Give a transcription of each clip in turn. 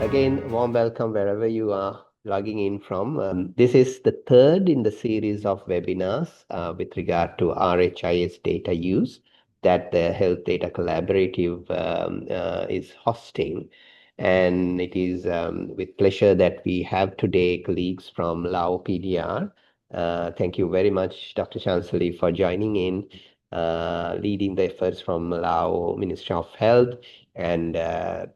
Again, warm welcome wherever you are logging in from. This is the third in the series of webinars with regard to RHIS data use that the Health Data Collaborative is hosting. And it is with pleasure that we have today colleagues from Lao PDR. Thank you very much, Dr. Chansali, for joining in, leading the efforts from Lao Ministry of Health. And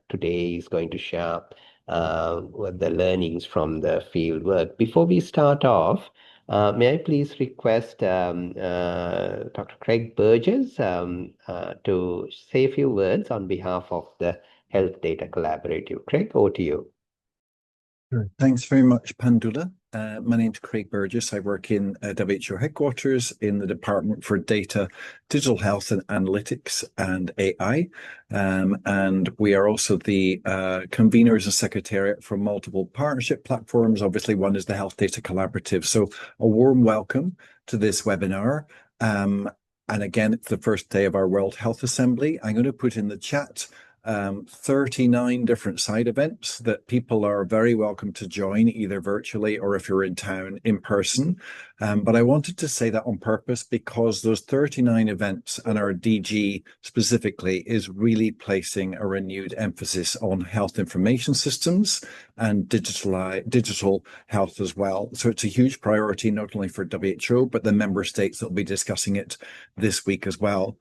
today is going to share the learnings from the field work. Before we start off, may I please request Dr. Craig Burgess to say a few words on behalf of the Health Data Collaborative. Craig, over to you. Sure. Thanks very much, Pandula. My name's Craig Burgess. I work in WHO headquarters in the Department for Data, Digital Health and Analytics and AI. And we are also the conveners and secretariat for multiple partnership platforms. Obviously, one is the Health Data Collaborative. So a warm welcome to this webinar. And again, it's the first day of our World Health Assembly. I'm going to put in the chat 39 different side events that people are very welcome to join, either virtually or if you're in town in person. But I wanted to say that on purpose because those 39 events and our DG specifically is really placing a renewed emphasis on health information systems and digital health as well. So it's a huge priority, not only for WHO, but the member states that will be discussing it this week as well.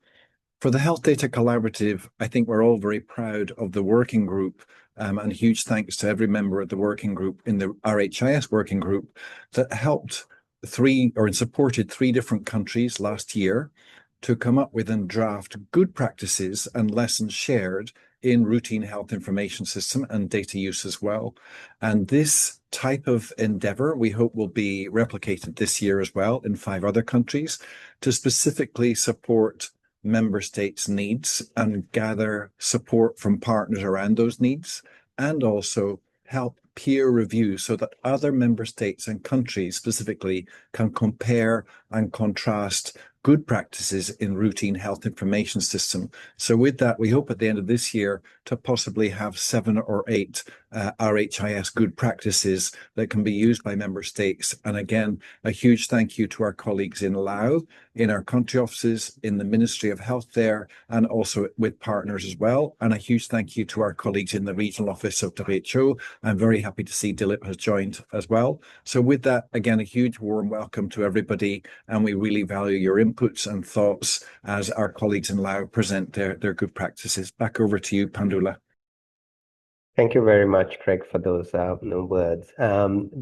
For the Health Data Collaborative, I think we're all very proud of the working group, and huge thanks to every member of the working group in the RHIS working group that helped supported 3 different countries last year to come up with and draft good practices and lessons shared in routine health information system and data use as well. And this type of endeavor, we hope, will be replicated this year as well in 5 other countries to specifically support member states' needs and gather support from partners around those needs, and also help peer review so that other member states and countries specifically can compare and contrast good practices in routine health information system. So with that, we hope at the end of this year to possibly have 7 or 8 RHIS good practices that can be used by member states. And again, a huge thank you to our colleagues in Lao, in our country offices, in the Ministry of Health there, and also with partners as well. And a huge thank you to our colleagues in the regional office of WHO. I'm very happy to see Dilip has joined as well. So with that, again, a huge warm welcome to everybody. And we really value your inputs and thoughts as our colleagues in Lao present their good practices. Back over to you, Pandula. Thank you very much, Craig, for those words.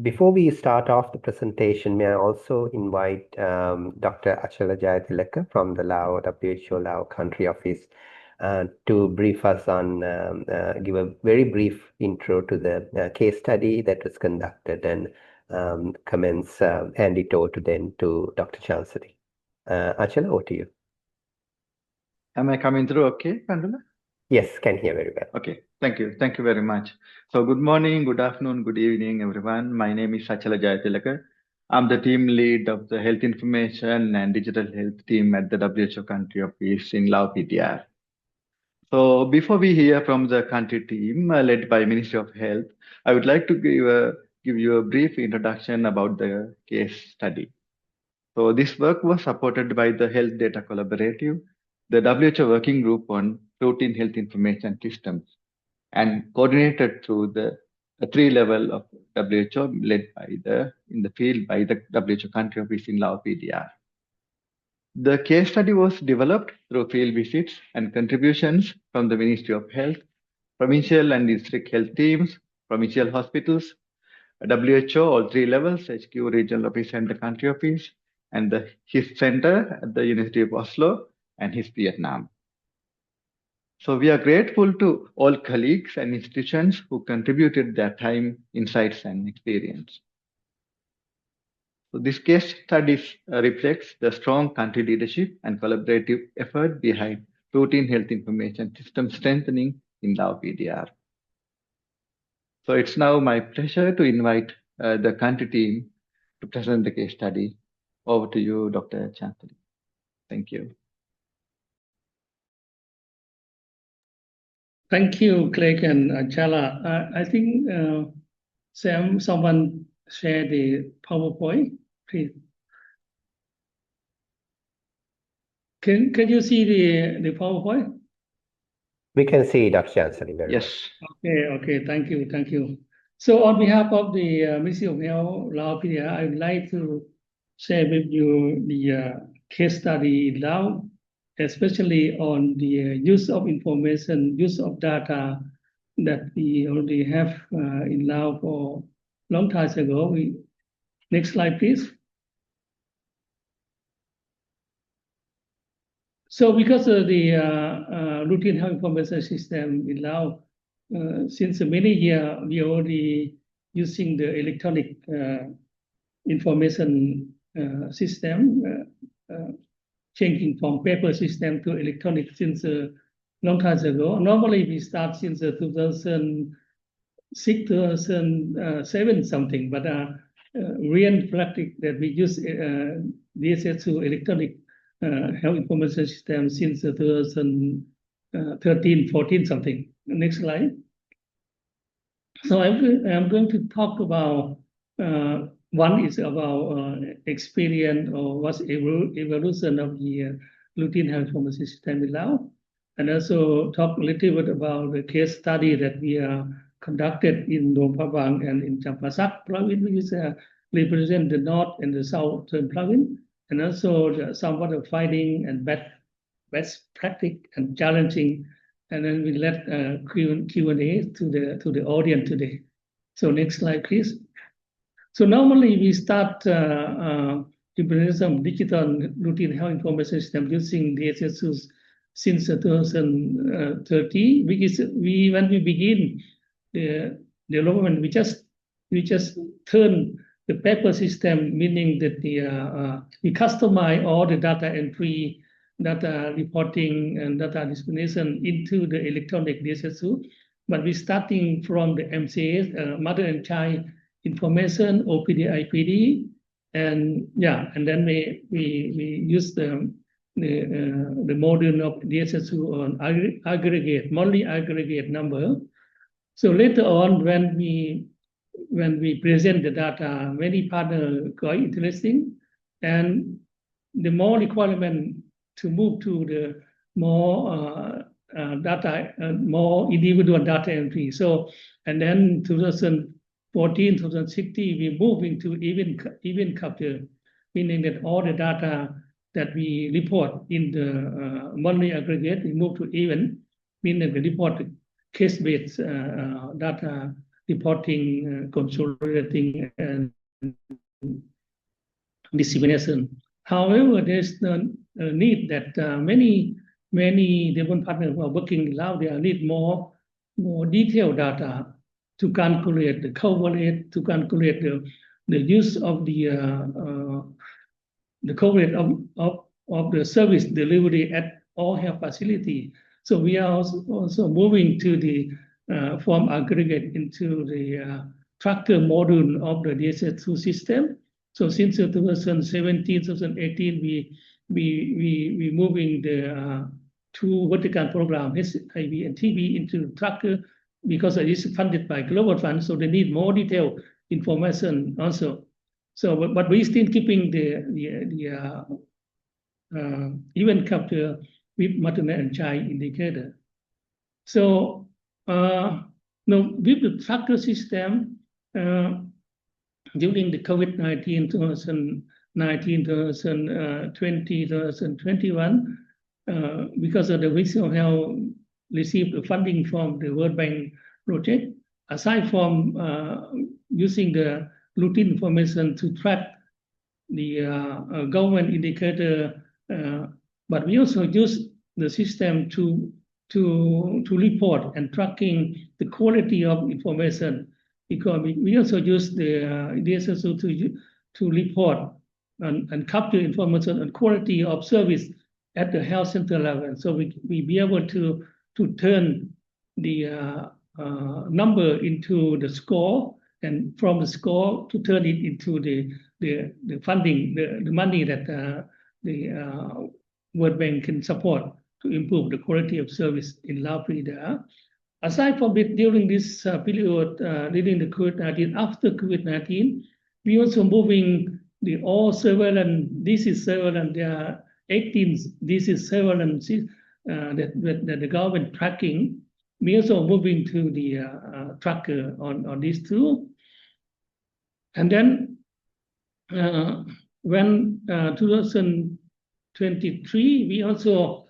Before we start off the presentation, may I also invite Dr. Achala Jayatilaka from the Lao WHO Lao Country Office to brief us on, give a very brief intro to the case study that was conducted and hand it over to Dr. Chansali. Achala, over to you. Am I coming through okay, Pandula? Yes, can hear very well. Okay, thank you. Thank you very much. So good morning, good afternoon, good evening, everyone. My name is Achala Jayatilaka. I'm the team lead of the Health Information and Digital Health team at the WHO Country Office in Lao PDR. So before we hear from the country team led by Ministry of Health, I would like to give you a brief introduction about the case study. So this work was supported by the Health Data Collaborative, the WHO Working Group on Routine Health Information Systems, and coordinated through the 3 level of WHO led in the field by the WHO Country Office in Lao PDR. The case study was developed through field visits and contributions from the Ministry of Health, provincial and district health teams, provincial hospitals, WHO, all 3 levels, HQ, regional office, and the country office, and the HIS Center at the University of Oslo and HIS Vietnam. So we are grateful to all colleagues and institutions who contributed their time, insights, and experience. So this case study reflects the strong country leadership and collaborative effort behind routine health information system strengthening in Lao PDR. So it's now my pleasure to invite the country team to present the case study. Over to you, Dr. Chansali. Thank you. Thank you, Craig and Chala. I think Sam, someone share the PowerPoint, please. Can you see the PowerPoint? We can see Dr. Chansali very Yes. Okay, thank you. So on behalf of the Ministry of Health, Lao PDR, I would like to share with you the case study in Lao, especially on the use of information, use of data that we already have in Lao for a long time ago. Next slide, please. So because of the routine health information system in Laos, since many years, we already using the electronic information system, changing from paper system to electronic since a long time ago. Normally, we start since 2006, 2007 something, but real practice that we use DSS2 electronic health information system since 2013, 14 something. Next slide. So I'm going to talk about one is about experience or what's evolution of the routine health information system in Laos, and also talk a little bit about the case study that we conducted in Luangprabang and in Champasak province, which represent the north and the southern province, and also some of the finding and best practice and challenging. And then we let Q&A to the audience today. So next slide, please. So normally we start implementing some digital routine health information system using DSS since 2013. When we begin the development, we just turn the paper system, meaning that we customize all the data entry, data reporting, and data dissemination into the electronic DSS2. But we're starting from the MCS, mother and child information, OPD, IPD, and then we use the module of DSS2 on aggregate, monthly aggregate number. So later on, when we present the data, many partners quite interesting, and the more requirement to move to the more data, more individual data entry. So, and then 2014, 2016, we move into event capture, meaning that all the data that we report in the monthly aggregate, we move to event, meaning the report case-based data reporting, consolidating, and dissemination. However, there's the need that many different partners who are working now, they need more detailed data to calculate the coverage, to calculate the use of the coverage of the service delivery at all health facility. So we are also moving to the from aggregate into the tracker module of the DSS2 system. So since 2017, 2018, we moving the two vertical programs, HIV and TB, into tracker because it is funded by Global Fund. So they need more detailed information also. So, but we still keeping the event capture with maternal and child indicator. So with the tracker system, during the COVID-19, 2019, 2020, 2021, because of the Ministry of Health received the funding from the World Bank project, aside from using the routine information to track the government indicator, but we also use the system to report and tracking the quality of information, because we also use the DSS2 to report and capture information on quality of service at the health center level. So we be able to turn the number into the score, and from the score to turn it into the funding, the money that the World Bank can support to improve the quality of service in Lao PDR. aside from it, during this period, during the COVID-19, after COVID-19, we also moving the all surveillance, disease surveillance, there are 18 disease surveillance that the government tracking. We also moving to the tracker on these two. And then when 2023, we also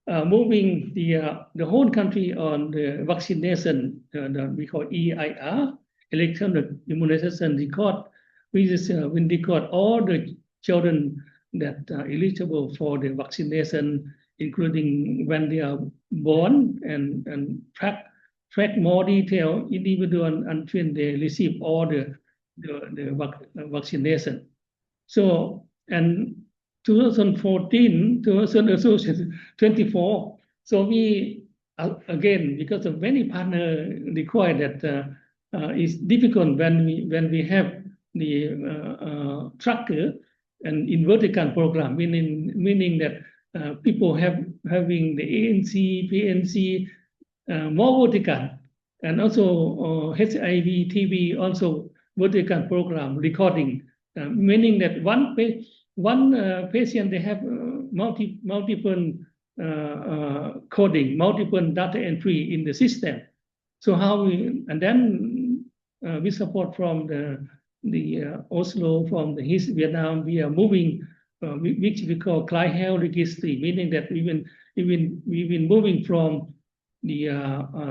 moving the whole country on the vaccination, we call EIR, Electronic Immunization Record, which is when record all the children that are eligible for the vaccination, including when they are born, and track more detail individual until they receive all the vaccination. So, and 2014, 2024, so we, again, because of many partners require that it's difficult when we have the tracker and in vertical program, meaning that people having the ANC, PNC, more vertical, and also HIV, TB, also vertical program recording, meaning that one patient, they have multiple coding, multiple data entry in the system. So how we, and then we support from the Oslo, from the RHIS Vietnam, we are moving, which we call Client Health Registry, meaning that we've been moving from the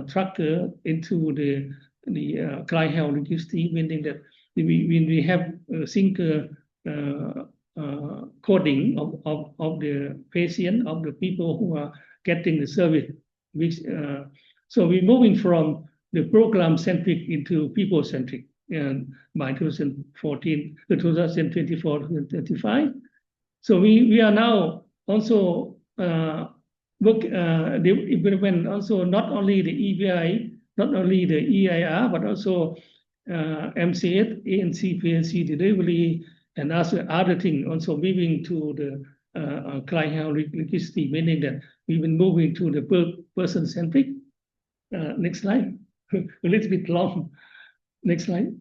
tracker into the Client Health Registry, meaning that we have a single coding of the patient, of the people who are getting the service. Which so we're moving from the program centric into people centric by 2014, 2024, 2035. So we are now also implement also not only the EBI, not only the EIR, but also MCS, ANC, PNC delivery, and also other things, also moving to the Client Health Registry, meaning that we've been moving to the person-centric. Next slide. A little bit long. Next slide.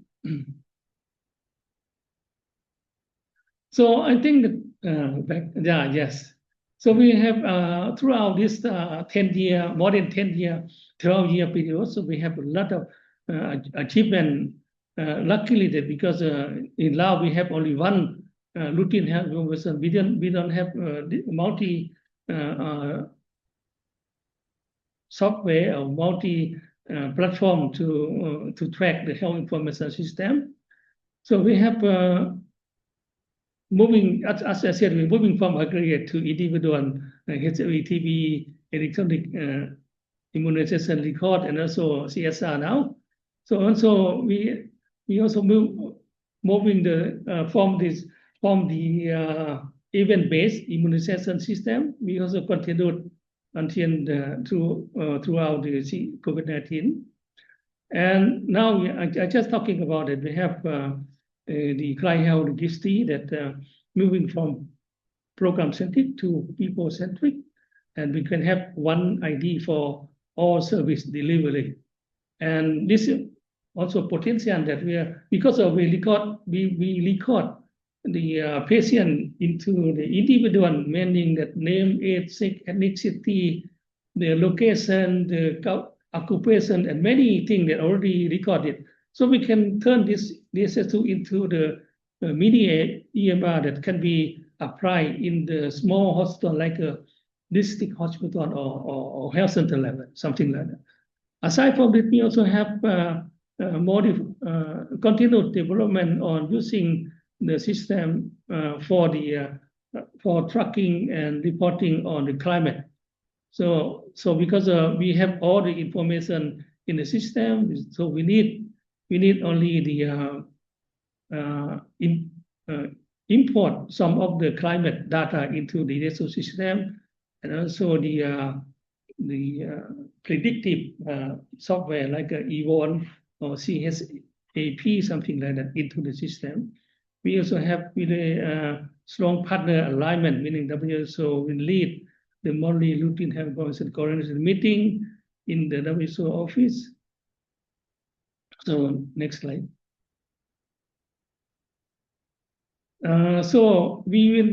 So I think that, yes. So we have throughout this 10-year, more than 10-year, 12-year period, so we have a lot of achievement. Luckily, that because in Laos we have only one routine health information, we don't have multi software or multi platform to track the health information system. So we have moving, as I said, we're moving from aggregate to individual HIV, TB, electronic immunization record, and also CSR now. So also we also moving the from the event-based immunization system. We also continued until throughout the COVID-19. And now I just talking about it. We have the Client Health Registry that moving from program-centric to people-centric, and we can have one ID for all service delivery. And this is also potential that we are, because of we record the patient into the individual, meaning that name, age, sex, ethnicity, the location, the occupation, and many things that already recorded. So we can turn this into the mini EMR that can be applied in the small hospital, like a district hospital or health center level, something like that. Aside from that, we also have continued development on using the system for tracking and reporting on the climate. So because we have all the information in the system, so we need only the import some of the climate data into the resource system, and also the predictive software like EVON or CSAP, something like that, into the system. We also have really strong partner alignment, meaning WHO will lead the monthly routine health information coordination meeting. in the WHO office. So next slide. So we will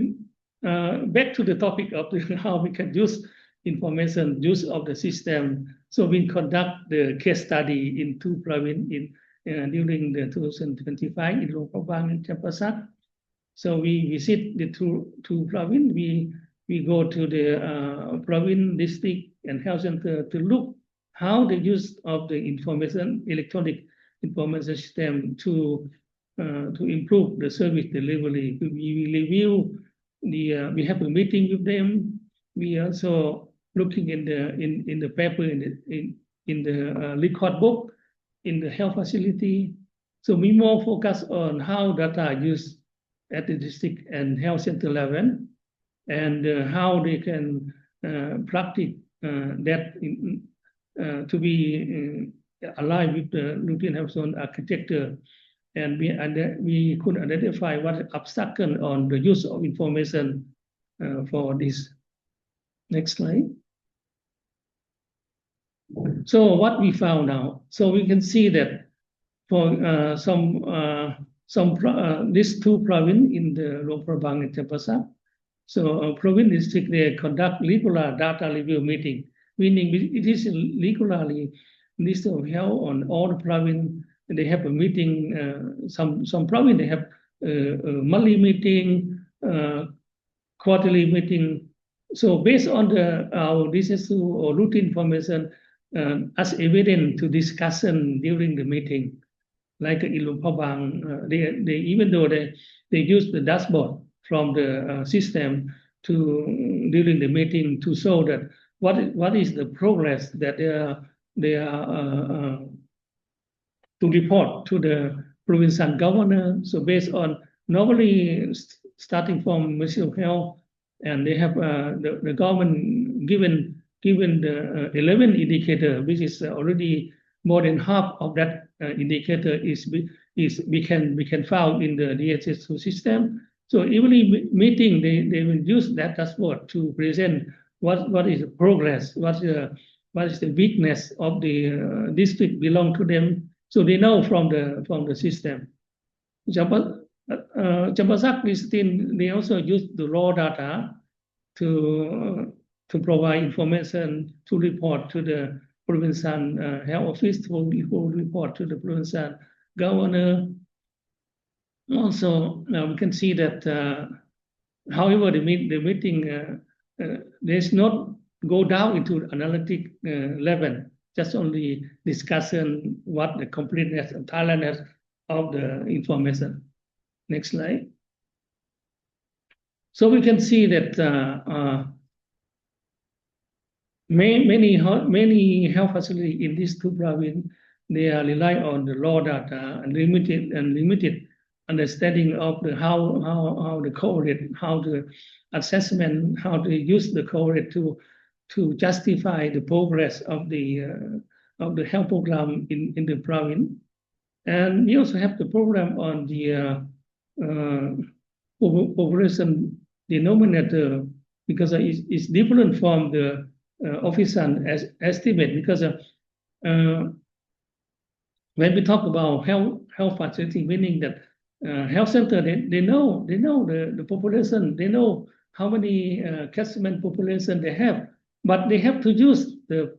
back to the topic of how we can use information, use of the system. So we conduct the case study in 2 provinces during the 2025 in Luangprabang and Champasak. So we visit the two provinces. We go to the province, district, and health center to look how the use of the information, electronic information system to improve the service delivery. We review we have a meeting with them. We also looking in the paper in the record book in the health facility. So we more focus on how data are used at the district and health center level, and how they can practice that to be aligned with the European Health Zone architecture. And we could identify what obstacle on the use of information for this. Next slide. So what we found now, so we can see that for these 2 provinces in the Luangprabang and Champasak, so province district, they conduct regular data review meeting, meaning it is regularly Minister of Health on all the province. They have a meeting. Some province they have a monthly meeting, quarterly meeting. So based on our business or routine information as evidence to discussion during the meeting, like in Luangprabang, they even though they use the dashboard from the system during the meeting to show that what is the progress that they are to report to the provincial governor. So based on normally starting from Ministry of Health, and they have the government given the 11 indicator, which is already more than half of that indicator we can find in the DHS2 system. So every meeting they will use that dashboard to present what is the progress, what is the weakness of the district belong to them. So they know from the system. Champasak is they also use the raw data to provide information to report to the provincial health office, to report to the provincial governor. Also, we can see that, however, the meeting does not go down into analytic level, just only discussion what the completeness and timeliness of the information. Next slide. So we can see that many health facilities in these 2 provinces, they are rely on the raw data and limited understanding of how the coverage, how the assessment, how to use the coverage to justify the progress of the health program in the province. And we also have the program on the population denominator, because it's different from the official estimate, because when we talk about health facility, meaning that health center, they know the population, they know how many catchment population they have, but they have to use the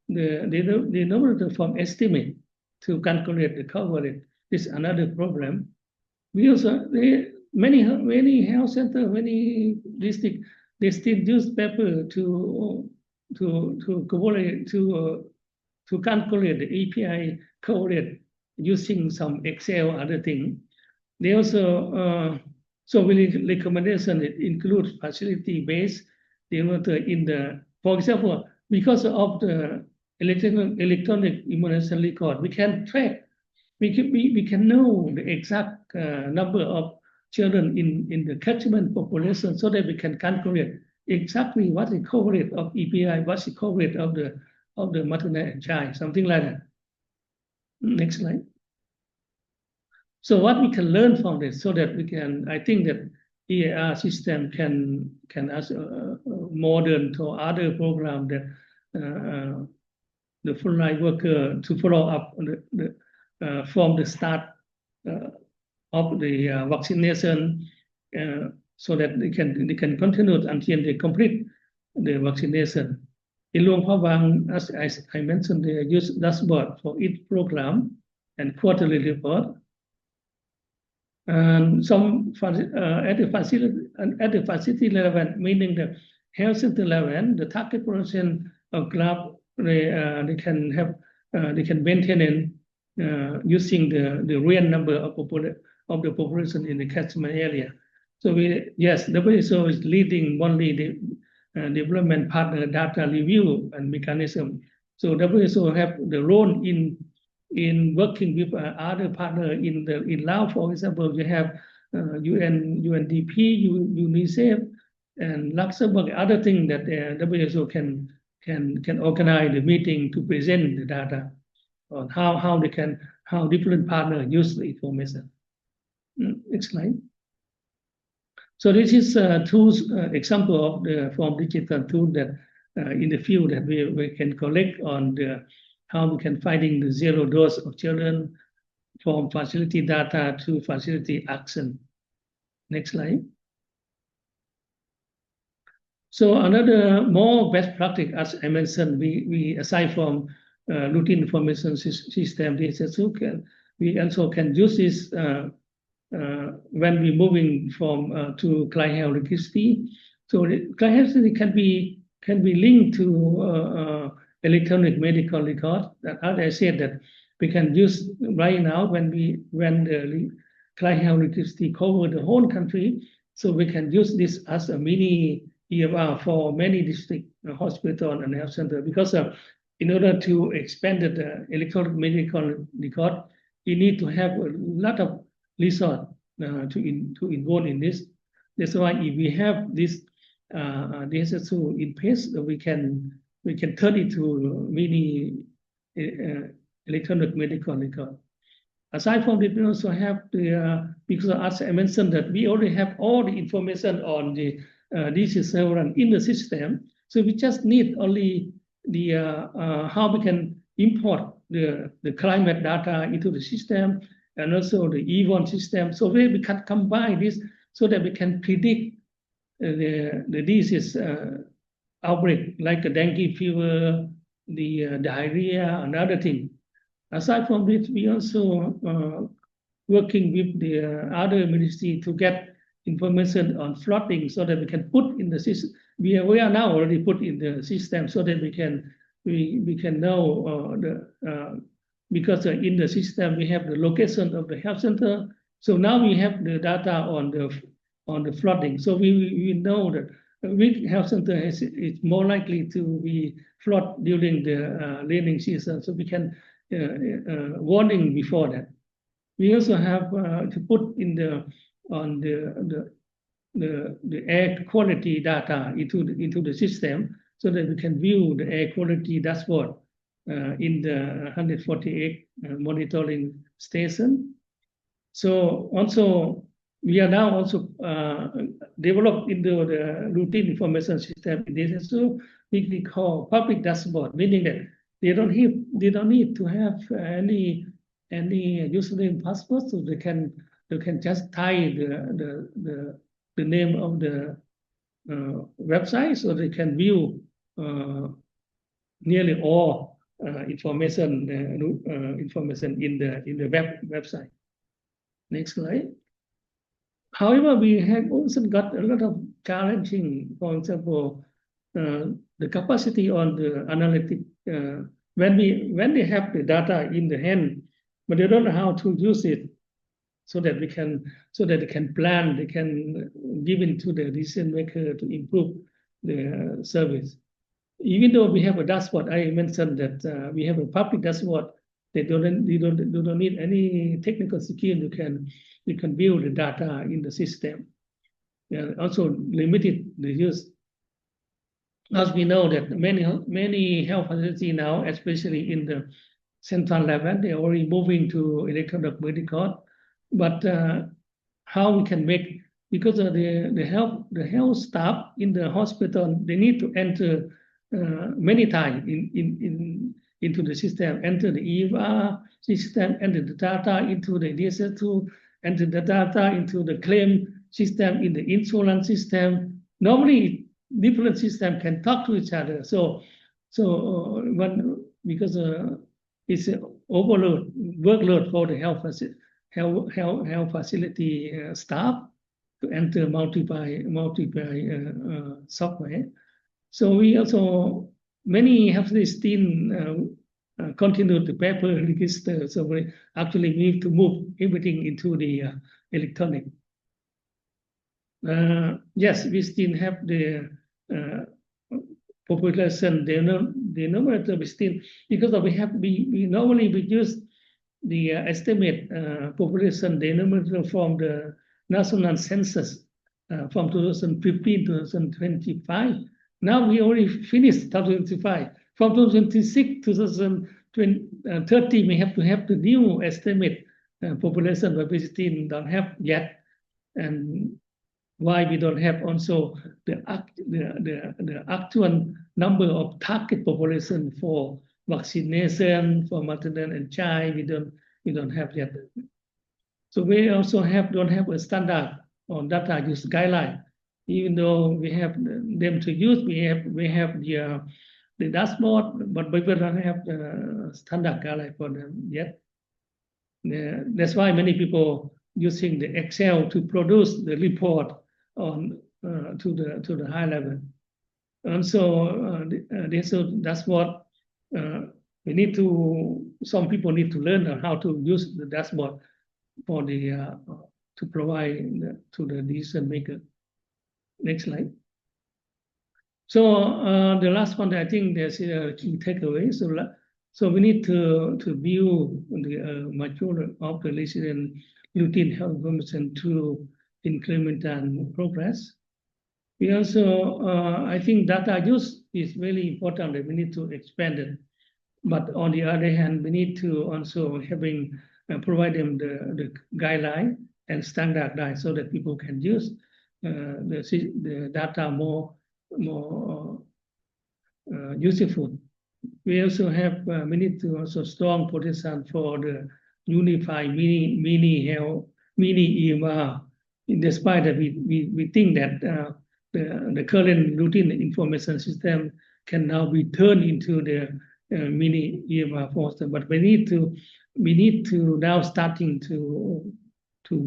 denominator from estimate to calculate the coverage. This is another problem. We also many health center, many district, they still use paper to calculate the API coverage using some Excel, other thing. They also so we recommendation it includes facility-based denominator in the, for example, because of the electronic immunization record, we can track, we can know the exact number of children in the catchment population, so that we can calculate exactly what the coverage of EPI, what's the coverage of the maternal and child, something like that. Next slide. So what we can learn from this, so that we can, I think that EAR system can as modern to other program that frontline worker to follow up from the start of the vaccination, so that they can continue until they complete the vaccination. In Luangprabang, as I mentioned, they use dashboard for each program and quarterly report. And some at the facility level, meaning the health center level, the target population of club, they can maintain it using the real number of the population in the catchment area. So WHO is leading only the development partner data review and mechanism. So WHO have the role in working with other partner in Laos, for example. You have UNDP, UNICEF, and Luxembourg. Other thing that WHO can organize the meeting to present the data on how different partners use the information. Next slide. So this is two example of the from digital tool that in the field that we can collect on how we can finding the zero dose of children from facility data to facility action. Next slide. So another more best practice, as I mentioned, we aside from routine information system, we also can use this when we're moving from to Client Health Registry. So the Client Health Registry can be linked to electronic medical record. That, as I said, that we can use right now when the Client Health Registry cover the whole country. So we can use this as a mini EMR for many district hospital and health center, because in order to expand the electronic medical record, you need to have a lot of resource to involve in this. That's why if we have this DSS2 in place, we can turn it to mini electronic medical record. Aside from that, we also have because as I mentioned that we already have all the information on the disease surveillance in the system. So we just need only the how we can import the climate data into the system, and also the E1 system. So we can combine this so that we can predict the disease outbreak, like the dengue fever, the diarrhea, and other thing. Aside from this, we also working with the other ministry to get information on flooding, so that we can put in the system. We are now already put in the system, so that we can know because in the system we have the location of the health center. So now we have the data on the flooding. So we know that which health center is more likely to be flood during the raining season. So we can warning before that. We also have to put in the air quality data into the system, so that we can view the air quality dashboard in the 148 monitoring station. So also we are now also developed into the routine information system in this. So we call public dashboard, meaning that they don't need to have any username password, so they can just type the name of the website, so they can view nearly all information in the website. Next slide. However, we have also got a lot of challenging. For example, the capacity on the analytic when they have the data in the hand, but they don't know how to use it, so that they can plan, they can give it to the decision maker to improve the service. Even though we have a dashboard, I mentioned that we have a public dashboard. They don't need any technical skill. You can build the data in the system. Also limited the use. As we know that many health facilities now, especially in the central level, they are already moving to electronic medical. But how we can make, because of the health staff in the hospital, they need to enter many times into the system, enter the EMR system, enter the data into the DSS2, enter the data into the claim system, in the insurance system. Normally, different systems can talk to each other. Because it's an workload for the health facility staff to enter multiple software. So we also, many have this still continue the paper register. So we actually need to move everything into the electronic. Yes, we still have the population denominator. We still, because we normally use the estimate population denominator from the national census from 2015 to 2025. Now we already finished 2025. From 2026 to 2030, we have to have the new estimate population, but we still don't have yet. And why we don't have also the actual number of target population for vaccination, for maternal and child, we don't have yet. So we also don't have a standard on data use guideline. Even though we have them to use, we have the dashboard, but we don't have the standard guideline for them yet. That's why many people using the Excel to produce the report on to the high level. And so that's what we need to. Some people need to learn how to use the dashboard for the to provide to the decision maker. Next slide. So the last one, I think there's a key takeaway. So we need to view the mature of the resident routine health information through increment and progress. We also, I think data use is very important that we need to expand it. But on the other hand, we need to also provide them the guideline and standard guide so that people can use the data more useful. We also we need to also strong position for the unified mini EMR. Despite that we think that the current routine information system can now be turned into the mini EMR system, but we need to now starting to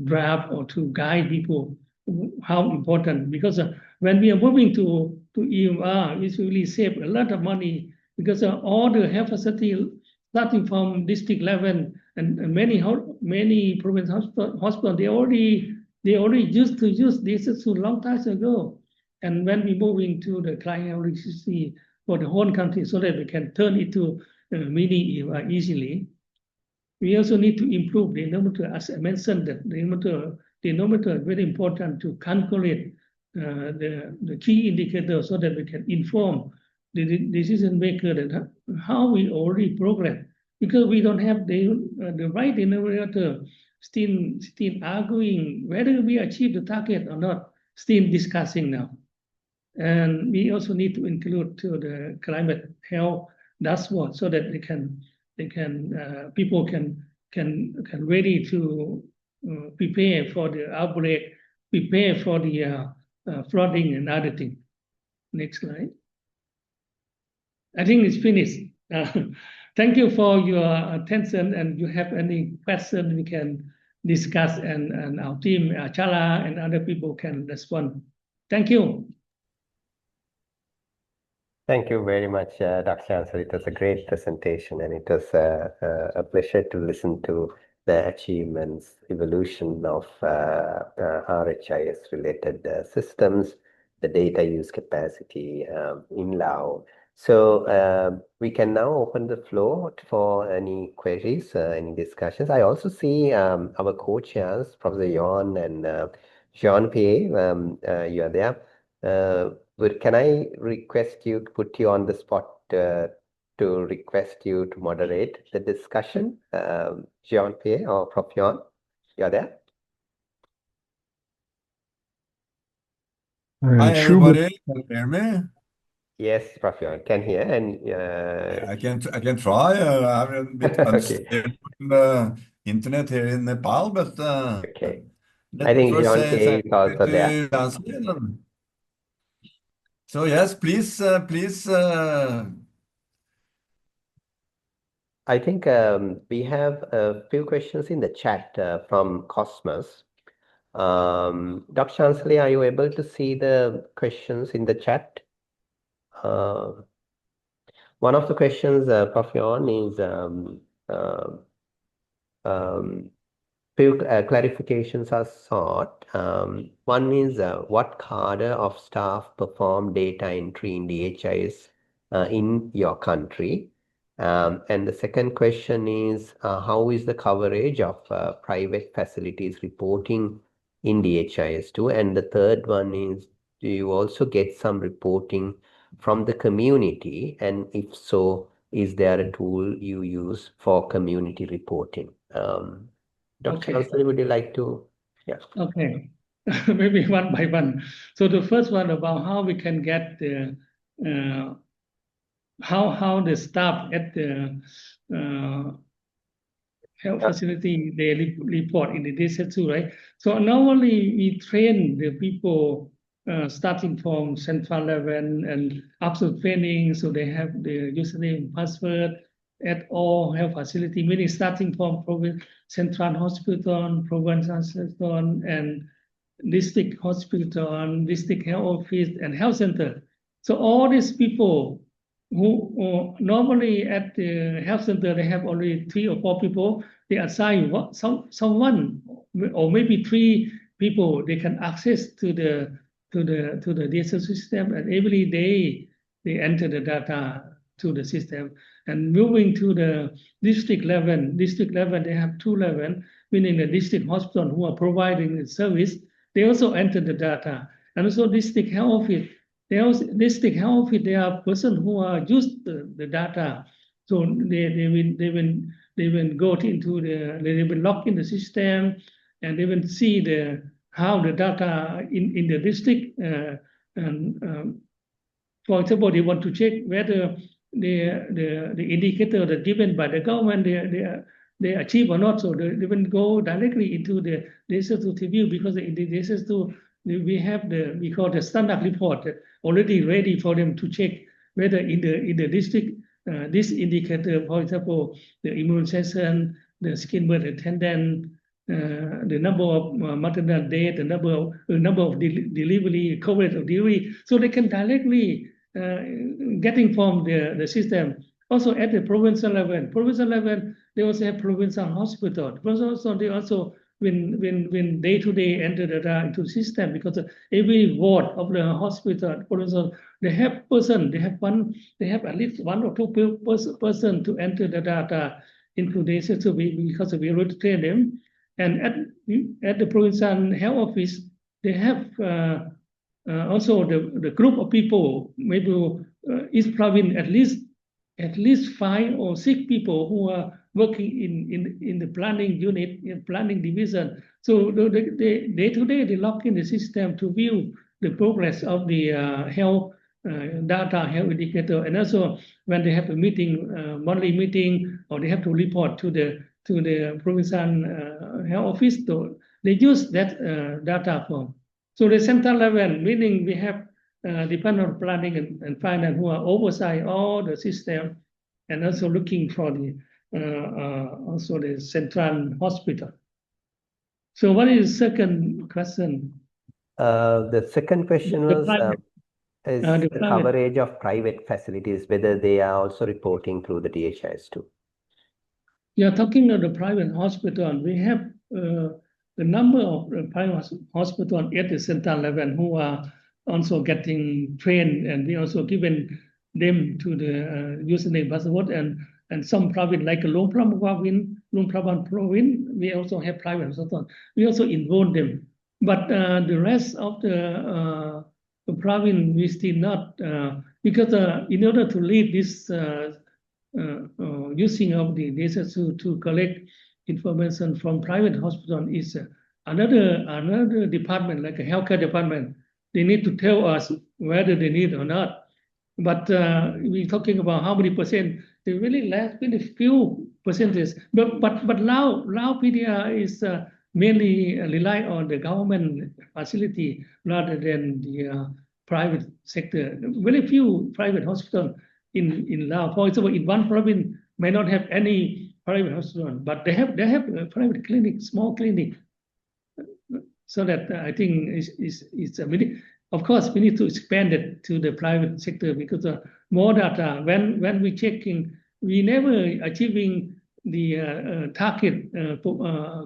draft or to guide people how important, because when we are moving to EMR, it really save a lot of money, because all the health facility starting from district level and many province hospital they already used to use this a long time ago. And when we move into the Client Health Registry for the whole country, so that we can turn it to mini EMR easily. We also need to improve the denominator, as I mentioned, that the denominator is very important to calculate the key indicators so that we can inform the decision maker that how we already progress. Because we don't have the right denominator, still arguing whether we achieve the target or not, still discussing now. And we also need to include to the climate health dashboard so that people can ready to prepare for the outbreak, prepare for the flooding and other things. Next slide. I think it's finished. Thank you for your attention, and if you have any question we can discuss, and our team, Chala and other people can respond. Thank you. Thank you very much, Dr. Chancellor. It was a great presentation, and it was a pleasure to listen to the achievements, evolution of RHIS-related systems, the data use capacity in Lao. So we can now open the floor for any queries, any discussions. I also see our co-chairs, Professor Yon and Jean-Pierre, you are there. But can I request you to put you on the spot to request you to moderate the discussion? Jean-Pierre or Prof. Yon, you are there? Hi, everybody. Can you hear me? Yes, Prof. I can hear, and I can try. I'm a bit okay, unstable on the internet here in Nepal, but okay. let I me think first John say K thank is you also there. to Jansen. So yes, please. I think we have a few questions in the chat from Cosmos. Dr. Chansley, are you able to see the questions in the chat? One of the questions, Prof. Yon, is few clarifications are sought. One is what cadre of staff perform data entry in DHIS in your country? And the second question is how is the coverage of private facilities reporting in DHIS2? And the third one is, do you also get some reporting from the community? And if so, is there a tool you use for community reporting? Dr. Okay. Chansley, would you like to? Yeah. Okay. Maybe one by one. So the first one about how we can get the how the staff at the health facility they report in the DHIS2, right? So normally we train the people starting from central level and after training, so they have the username, password at all health facility, meaning starting from central hospital, provincial hospital, and district hospital, district health office, and health center. So all these people who normally at the health center, they have already 3 or 4 people. They assign someone or maybe 3 people. They can access to the DSL system, and every day they enter the data to the system. And moving to the district level, they have 2 levels, meaning the district hospital who are providing the service. They also enter the data, and also district health office. They are person who are used the data, so they will go into they will log in the system, and they will see how the data in the district. And for example, they want to check whether the indicator that given by the government they achieve or not. So they will go directly into the DHIS2 view, because in the DHIS2 we have we call the standard report already ready for them to check whether in the district this indicator, for example, the immunization, the skin birth attendant, the number of maternal death, the number of delivery, coverage of delivery, so they can directly getting from the system. Also at the provincial level, they also have provincial hospital. Also, they also when day to day enter the data into the system, because every ward of the hospital, provincial, they have at least 1 or 2 person to enter the data into the system, because we already train them. And at the provincial health office, they have also the group of people, maybe each province at least 5 or 6 people who are working in the planning unit, in planning division. So they day to day they log in the system to view the progress of the health data, health indicator, and also when they have a meeting, monthly meeting, or they have to report to the provincial health office, so they use that data form. So the central level, meaning we have Department of Planning and Finance who are oversight all the system, and also looking for also the central hospital. So what is the second question? The second question was the coverage of private facilities, whether they are also reporting through the DHIS2. You're talking about the private hospital. We have the number of private hospitals at the central level who are also getting trained, and we also given them to the username, password, and some province like Luangprabang province, we also have private hospitals. We also involve them, but the rest of the province we still not, because in order to lead this using of the data to collect information from private hospital is another department, like a healthcare department. They need to tell us whether they need or not. But we're talking about how many percent. They really less, very few percentages. But Lao PDR is mainly rely on the government facility rather than the private sector. Very few private hospitals in Lao. For example, in one province may not have any private hospital, but they have a private clinic, small clinic. So that I think is a really, of course, we need to expand it to the private sector because more data. When we checking, we never achieving the target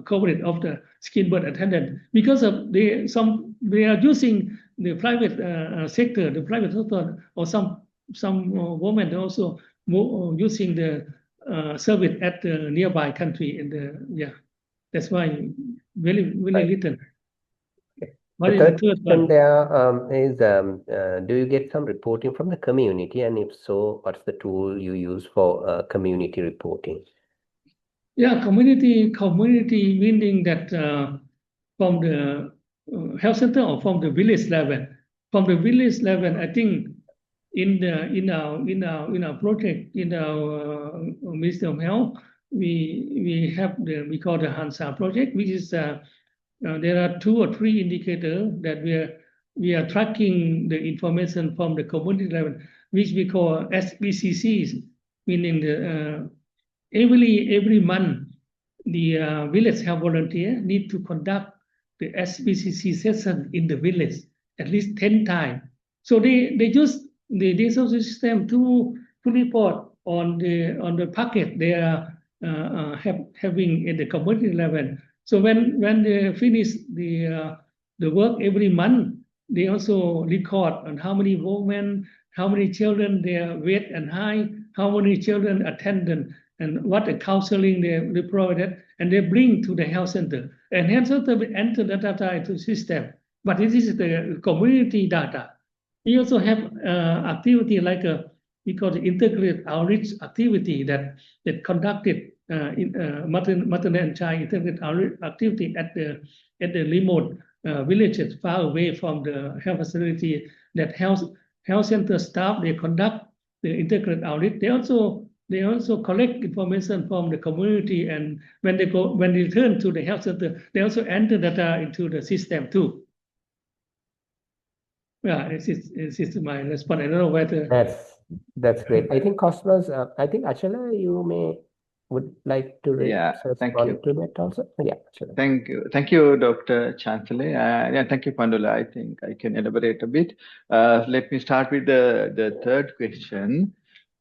coverage of the skin birth attendant because of they are using the private sector, the private hospital, or some women also using the service at the nearby country. That's why very little. What The is the third third question one? there is, do you get some reporting from the community? And if so, what's the tool you use for community reporting? Yeah, community meaning that from the health center or from the village level. From the village level, I think in our project, in our Ministry of Health, we have we call the Hansa project, which is there are 2 or 3 indicators that we are tracking the information from the community level, which we call SBCCs, meaning the every month the village health volunteer need to conduct the SBCC session in the village at least 10 times. So they use the digital system to report on the packet they are having in the community level. So when they finish the work every month, they also record on how many women, how many children, their weight and height, how many children attended, and what the counseling they provided, and they bring to the health center. And health center will enter the data into the system. But it is the community data. We also have activity like we call the integrated outreach activity that conducted in maternal and child integrated outreach activity at the remote villages far away from the health facility. That health center staff, they conduct the integrated outreach. They also collect information from the community, and when they return to the health center, they also enter data into the system too. Yeah, this is my response. I don't know whether That's great. I think Cosmos, I think Achala, you would like to respond to that also. Yeah, Achala. Thank you, Dr. Chancellor. Yeah, thank you, Pandula. I think I can elaborate a bit. Let me start with the third question.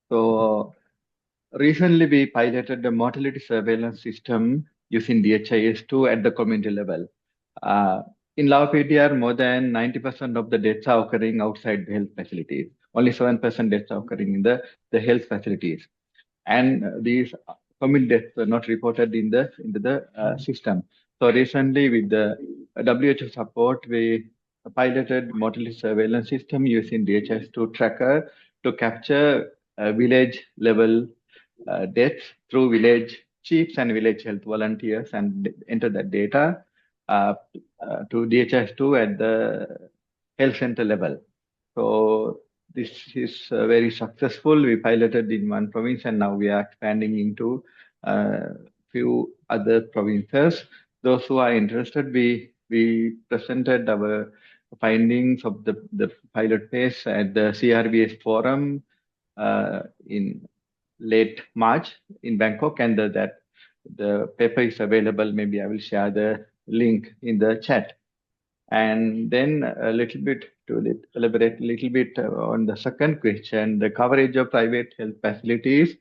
So recently we piloted the mortality surveillance system using DHIS2 at the community level. In Lao PDR, more than 90% of the deaths are occurring outside the health facilities. Only 7% deaths are occurring in the health facilities. And these community deaths are not reported into the system. So recently with the WHO support, we piloted mortality surveillance system using DHIS2 tracker to capture village level deaths through village chiefs and village health volunteers and enter that data to DHIS2 at the health center level. So this is very successful. We piloted in one province and now we are expanding into few other provinces. Those who are interested, we presented our findings of the pilot phase at the CRBS forum in late March in Bangkok, and the paper is available. Maybe I will share the link in the chat. And then a little bit to elaborate a little bit on the second question, the coverage of private health facilities.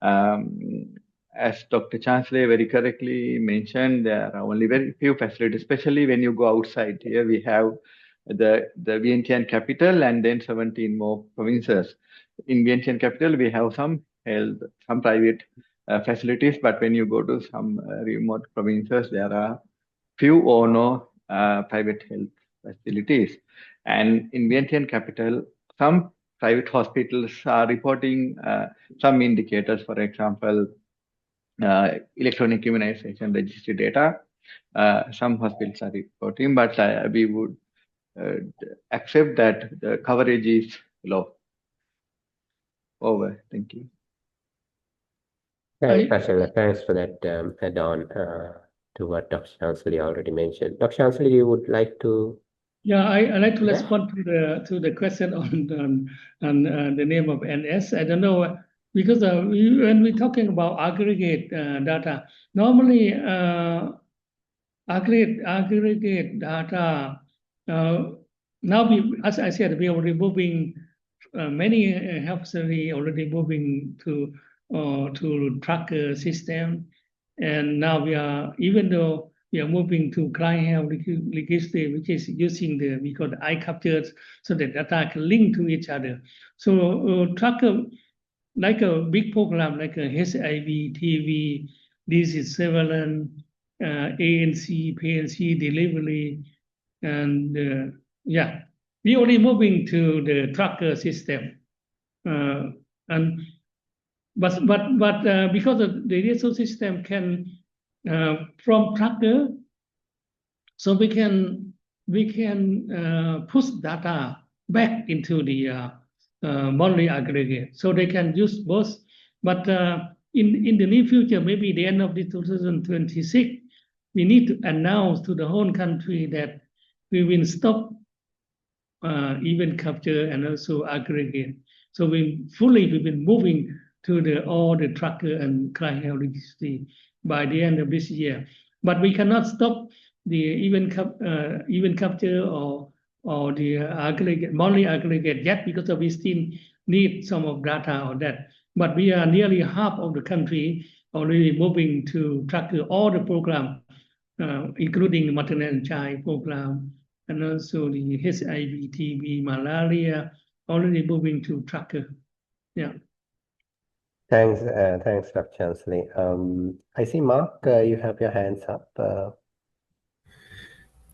As Dr. Chancellor very correctly mentioned, there are only very few facilities, especially when you go outside. Here we have the Vientiane capital and then 17 more provinces. In Vientiane capital, we have some private facilities, but when you go to some remote provinces, there are few or no private health facilities. And in Vientiane capital, some private hospitals are reporting some indicators, for example, Electronic Immunization Registry data. Some hospitals are reporting, but we would accept that the coverage is low. over. Thank you. Thanks, Sachala. Thanks for that add-on to what Dr. Chansley already mentioned. Dr. Chansley, you would like to? Yeah, I like to respond to the question on the name of NS. I don't know because when we're talking about aggregate data, normally aggregate data. Now as I said, we are already moving. Many health facilities already moving to tracker system, and now even though we are moving to Client Health Registry, which is using we call the eye captures, so the data can link to each other. So tracker, like a big program like a HIV, TB, disease surveillance, ANC, PNC delivery, and yeah, we already moving to the tracker system, and but because the digital system can from tracker, so we can push data back into the monthly aggregate, so they can use both. But in the near future, maybe the end of this 2026, we need to announce to the whole country that we will stop event capture and also aggregate. So we've been moving to all the tracker and Client Health Registry by the end of this year. But we cannot stop the event capture or the aggregate, monthly aggregate yet, because we still need some of data on that. But we are nearly half of the country already moving to tracker all the program, including the maternal and child program, and also the HIV, TB, malaria, already moving to tracker. Yeah. Thanks, Dr. Chansley. I see, Mark, you have your hands up.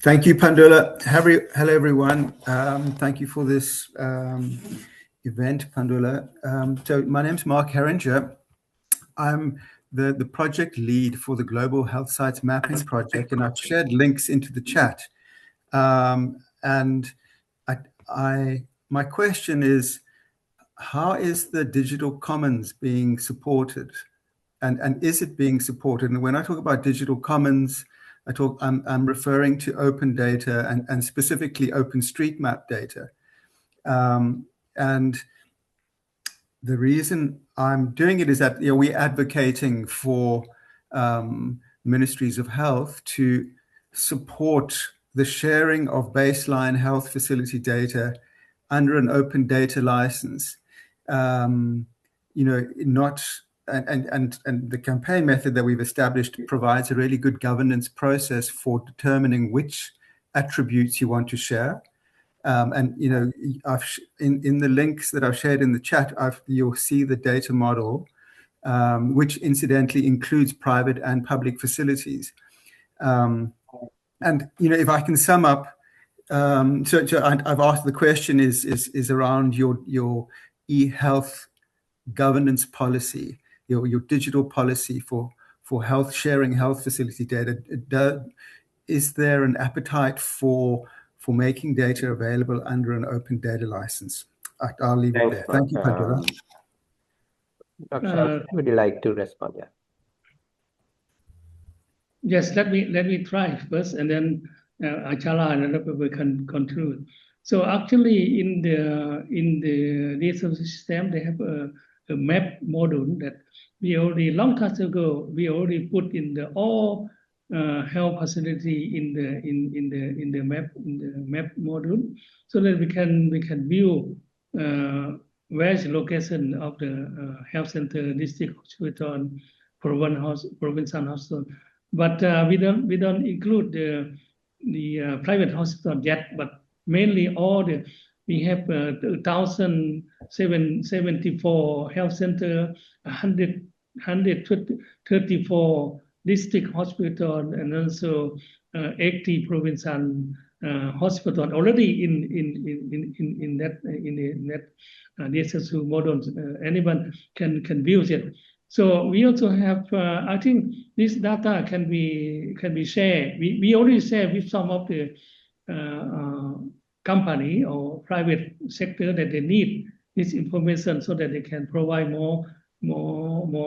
Thank you, Pandula. Hello, everyone. Thank you for this event, Pandula. So my name's Mark Herringer. I'm the project lead for the Global Health Sites Mapping Project, and I've shared links into the chat. And my question is, how is the digital commons being supported? And is it being supported? And when I talk about digital commons, I'm referring to open data and specifically OpenStreetMap data. And the reason I'm doing it is that we're advocating for ministries of health to support the sharing of baseline health facility data under an open data license. And the campaign method that we've established provides a really good governance process for determining which attributes you want to share. And in the links that I've shared in the chat, you'll see the data model, which incidentally includes private and public facilities. And if I can sum up, so I've asked, the question is around your e-health governance policy, your digital policy for health, sharing health facility data. Is there an appetite for making data available under an open data license? I'll leave it there. Thank you, Pandula. Dr. Would you like to respond? Yeah. Yes, let me try first, and then Achala and other people can conclude. So actually, in the digital system, they have a map module that we already long time ago put in all health facility in the map module, so that we can view where is the location of the health center, district hospital, provincial hospital. But we don't include the private hospital yet. But mainly we have 1,074 health center, 134 district hospital, and also 80 provincial hospital already in that DSSU model. Anyone can view it. So we also have, I think this data can be shared. We already share with some of the company or private sector that they need this information so that they can provide more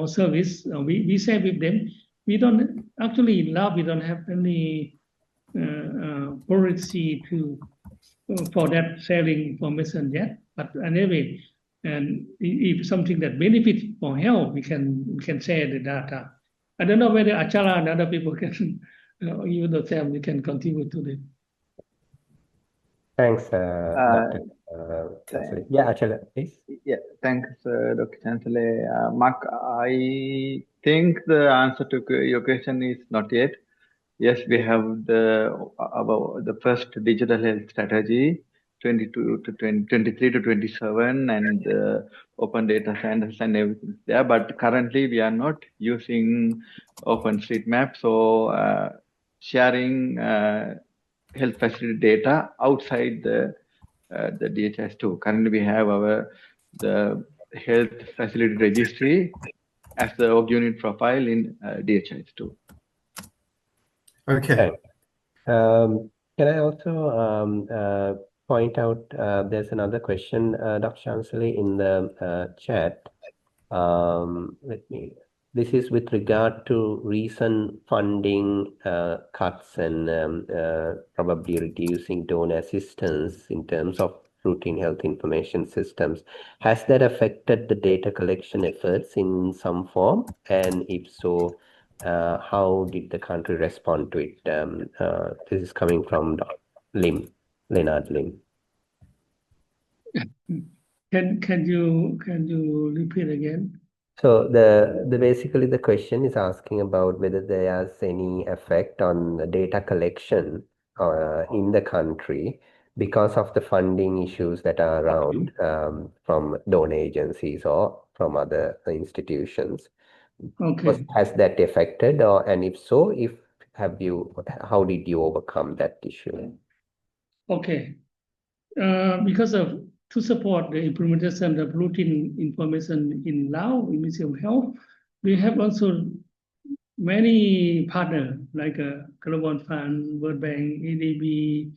service. We share with them. We don't actually in Lao we don't have any policy for that sharing information yet. But anyway, and if something that benefits for health, we can share the data. I don't know whether Achala and other people can, even though Sam, we can contribute to it. Thanks, Dr. Chancellor. Yeah, Achala, please. Yeah, thanks, Dr. Chancellor. Mark, I think the answer to your question is not yet. Yes, we have about the first digital health strategy, 22 to 23 to 27, and open data standards and everything there. But currently, we are not using OpenStreetMap, so sharing health facility data outside the DHIS2. Currently, we have the health facility registry as the org unit profile in DHIS2. Okay. Can I also point out there's another question, Dr. Chancellor, in the chat. This is with regard to recent funding cuts and probably reducing donor assistance in terms of routine health information systems. Has that affected the data collection efforts in some form? And if so, how did the country respond to it? This is coming from Leonard Lim. Can you repeat again? So basically the question is asking about whether there's any effect on the data collection in the country because of the funding issues that are around from donor agencies or from other institutions. Okay. Has that affected, and if so, how did you overcome that issue? Okay. Because to support the implementation of routine information in Lao, in Ministry of Health, we have also many partners like Global Fund, World Bank, ADB,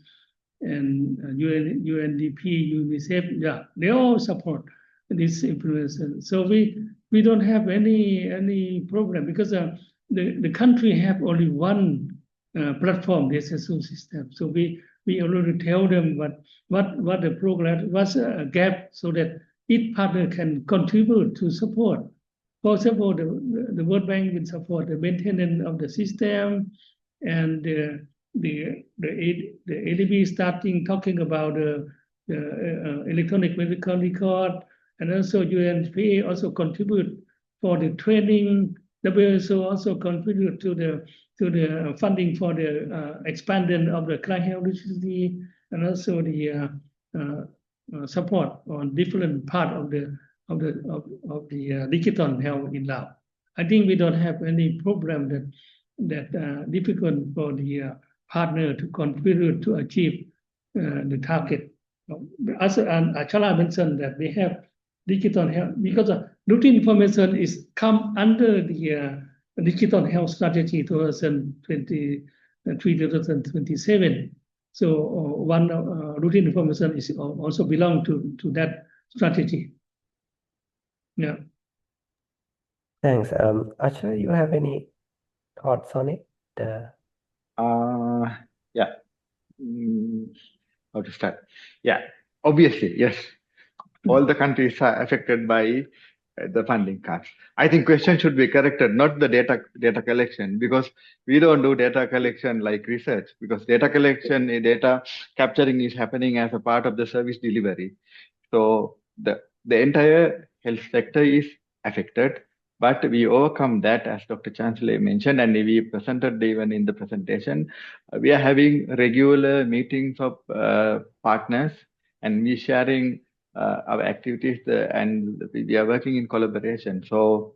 and UNDP, UNICEF. Yeah, they all support this implementation. So we don't have any problem because the country have only one platform, the SSO system. So we already tell them what the progress, what's a gap, so that each partner can contribute to support. For example, the World Bank will support the maintenance of the system, and the ADB starting talking about the electronic medical record, and also UNFPA also contribute for the training. WHO also contribute to the funding for the expansion of the Client Health Registry, and also the support on different part of the digital health in Laos. I think we don't have any problem that difficult for the partner to contribute to achieve the target. As Achala mentioned that we have digital health because routine information is come under the digital health strategy 2023-2027. So one routine information is also belong to that strategy. Yeah. Thanks. Achala, you have any thoughts on it? Yeah. How to start? Yeah. Obviously, yes. All the countries are affected by the funding cuts. I think question should be corrected, not the data collection, because we don't do data collection like research, because data collection, data capturing is happening as a part of the service delivery. So the entire health sector is affected, but we overcome that, as Dr. Chancellor mentioned, and we presented even in the presentation. We are having regular meetings of partners, and we sharing our activities, and we are working in collaboration. So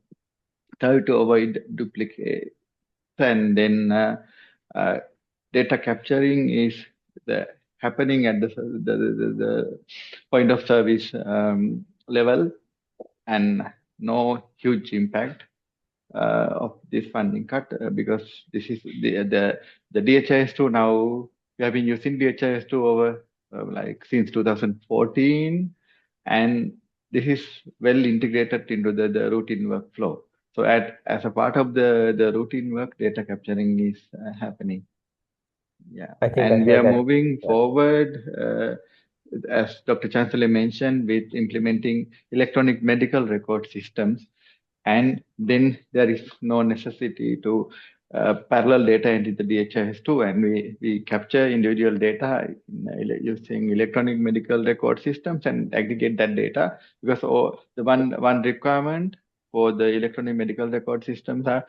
try to avoid duplicate, and then data capturing is happening at the point of service level, and no huge impact of this funding cut because this is the DHIS2 now. We have been using DHIS2 over like since 2014, and this is well integrated into the routine workflow. So as a part of the routine work, data capturing is happening. Yeah, I think and we are that moving forward, as Dr. Chancellor mentioned, with implementing electronic medical record systems. And then there is no necessity to parallel data into the DHIS2, and we capture individual data using electronic medical record systems and aggregate that data, because the one requirement for the electronic medical record systems are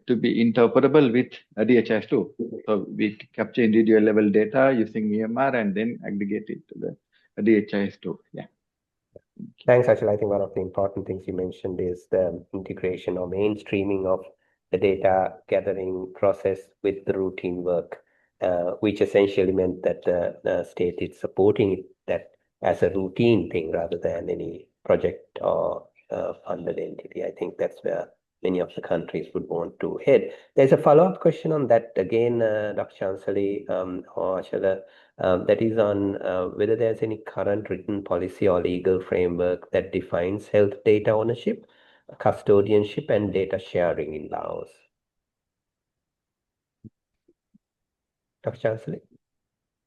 to be interoperable with DHIS2. So we capture individual level data using EMR and then aggregate it to the DHIS2. Yeah. Thanks, Achal. I think one of the important things you mentioned is the integration or mainstreaming of the data gathering process with the routine work, which essentially meant that the state is supporting that as a routine thing rather than any project or funded entity. I think that's where many of the countries would want to head. There's a follow-up question on that again, Dr. Chansali or Achala, that is on whether there's any current written policy or legal framework that defines health data ownership, custodianship, and data sharing in Laos. Dr. Chansali?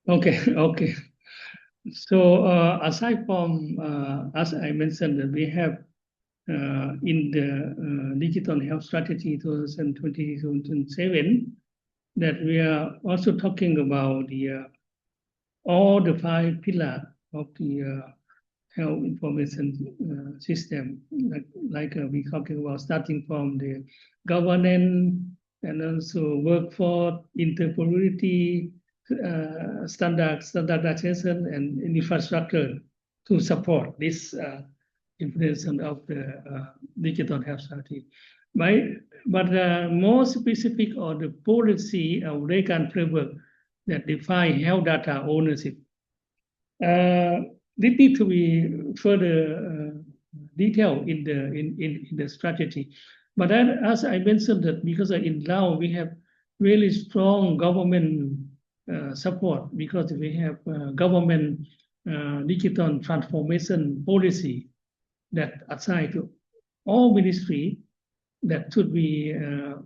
Okay. So aside from, as I mentioned, that we have in the Digital Health Strategy 2020-2027, that we are also talking about the all the 5 pillars of the health information system, like we talking about starting from the governance and also workforce, interoperability, standardization, and infrastructure to support this implementation of the digital health strategy. But more specific on the policy of legal framework that define health data ownership. This needs to be further detailed in the strategy. But then, as I mentioned, that because in Laos we have really strong government support, because we have government digital transformation policy that assigned to all ministry that should be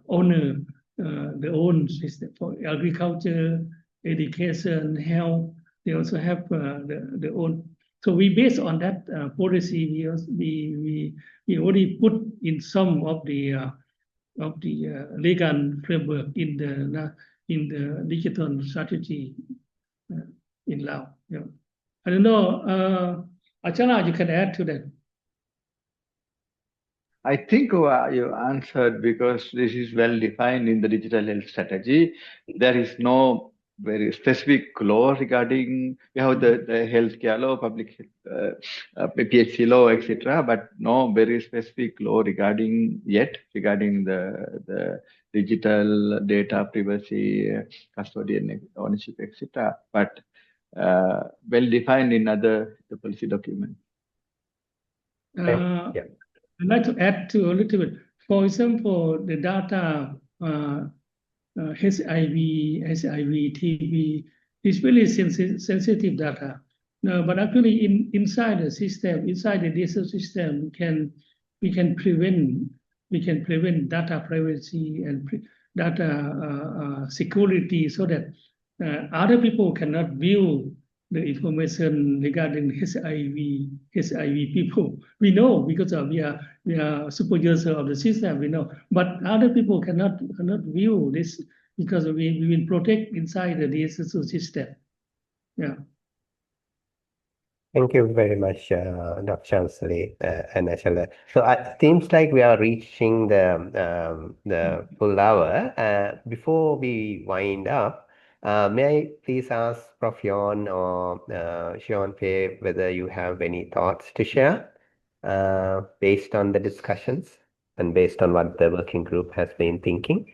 honor their own system for agriculture, education, health. They also have their own. So we based on that policy, we already put in some of the legal framework in the digital strategy in Laos. Yeah. I don't know, Achala, you can add to that. I think you answered, because this is well defined in the digital health strategy. There is no very specific law regarding, we have the healthcare law, public PHC law, etc., but no very specific law regarding the digital data privacy, custodian ownership, etc., but well defined in other policy documents. Yeah. I'd like to add to a little bit. For example, the data HIV, TB is really sensitive data. No, but actually inside the system, inside the digital system, we can prevent data privacy and data security, so that other people cannot view the information regarding HIV people. We know because we are super users of the system. We know, but other people cannot view this, because we will protect inside the digital system. Yeah. Thank you very much, Dr. Chansali and Achala. So it seems like we are reaching the full hour. Before we wind up, may I please ask Prof. Yon or Sean Pei whether you have any thoughts to share based on the discussions and based on what the working group has been thinking?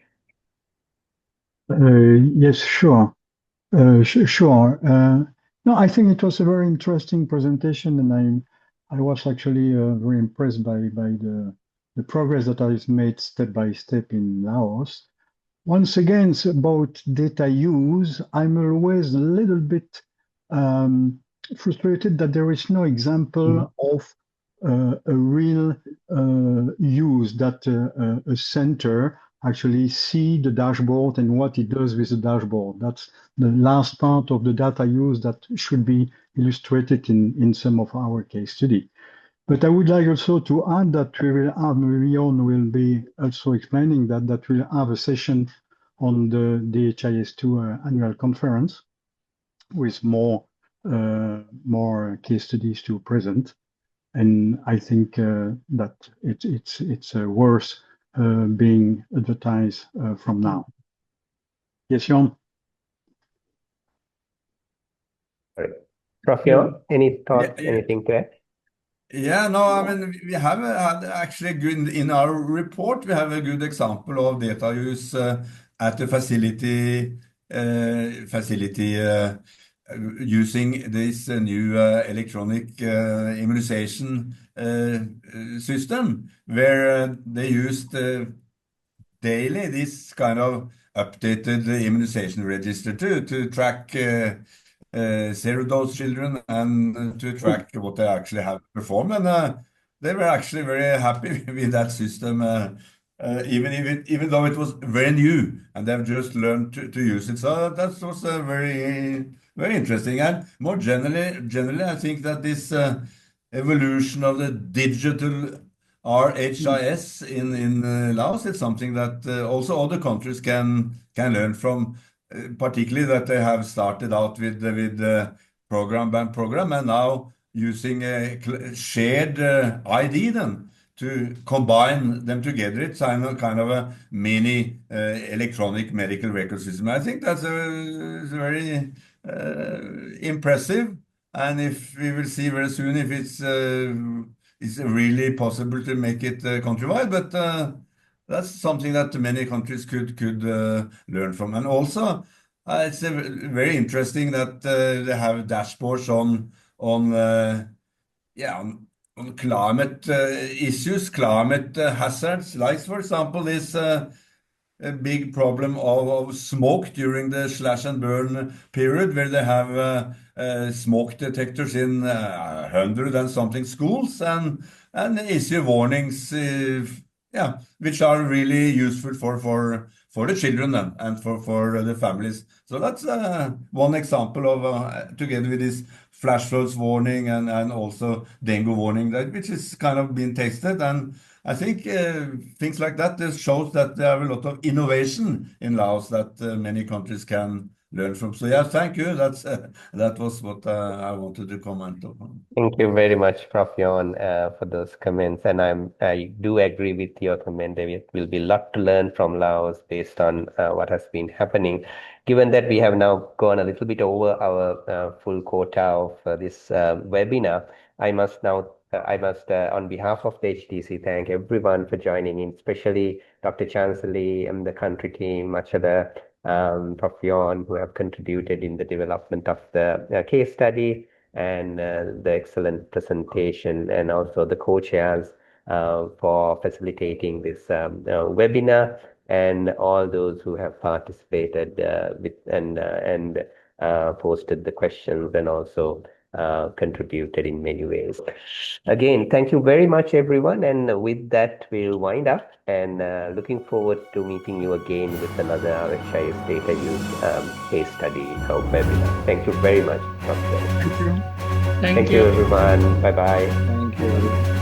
Yes, sure. Sure. No, I think it was a very interesting presentation, and I was actually very impressed by the progress that is made step by step in Laos. Once again, it's about data use. I'm always a little bit frustrated that there is no example of a real use that a center actually see the dashboard and what it does with the dashboard. That's the last part of the data use that should be illustrated in some of our case study. But I would like also to add that we will have, Marion will be also explaining that we'll have a session on the DHIS2 annual conference with more case studies to present. And I think that it's worth being advertised from now. Yes, Jan? Prof. Jan, any thoughts, anything to add? Yeah, no, I mean, we have had actually good, in our report, we have a good example of data use at the facility, using this new electronic immunization system, where they used daily this kind of updated immunization register to track zero-dose children and to track what they actually have performed. And they were actually very happy with that system, even though it was very new and they've just learned to use it. So that was very, very interesting. And more generally, I think that this evolution of the digital RHIS in Laos is something that also other countries can learn from. Particularly that they have started out with program and now using a shared ID then to combine them together. It's kind of a mini electronic medical record system. I think that's very impressive, and if we will see very soon if it's really possible to make it countrywide, but that's something that many countries could learn from. And also, it's very interesting that they have dashboards on climate issues, climate hazards, like for example this a big problem of smoke during the slash and burn period, where they have smoke detectors in 100 and something schools and issue warnings. Which are really useful for the children and for the families. So that's one example of together with this flash floods warning and also dengue warning, which is kind of been tested. And I think things like that shows that there are a lot of innovation in Laos that many countries can learn from. So yeah, thank you. That was what I wanted to comment on. Thank you very much, Prof. Jan, for those comments. And I do agree with your comment. There will be a lot to learn from Laos based on what has been happening. Given that we have now gone a little bit over our full quota of this webinar, I must, on behalf of the HTC, thank everyone for joining in, especially Dr. Chancellor and the country team, Machada, Prof. Jan, who have contributed in the development of the case study and the excellent presentation, and also the co-chairs for facilitating this webinar, and all those who have participated with and posted the questions and also contributed in many ways. Again, thank you very much, everyone. And with that, we'll wind up, and looking forward to meeting you again with another RHIS data use case study webinar. Thank you very much, Dr. Thank you. Thank you, everyone. Bye-bye. Thank you.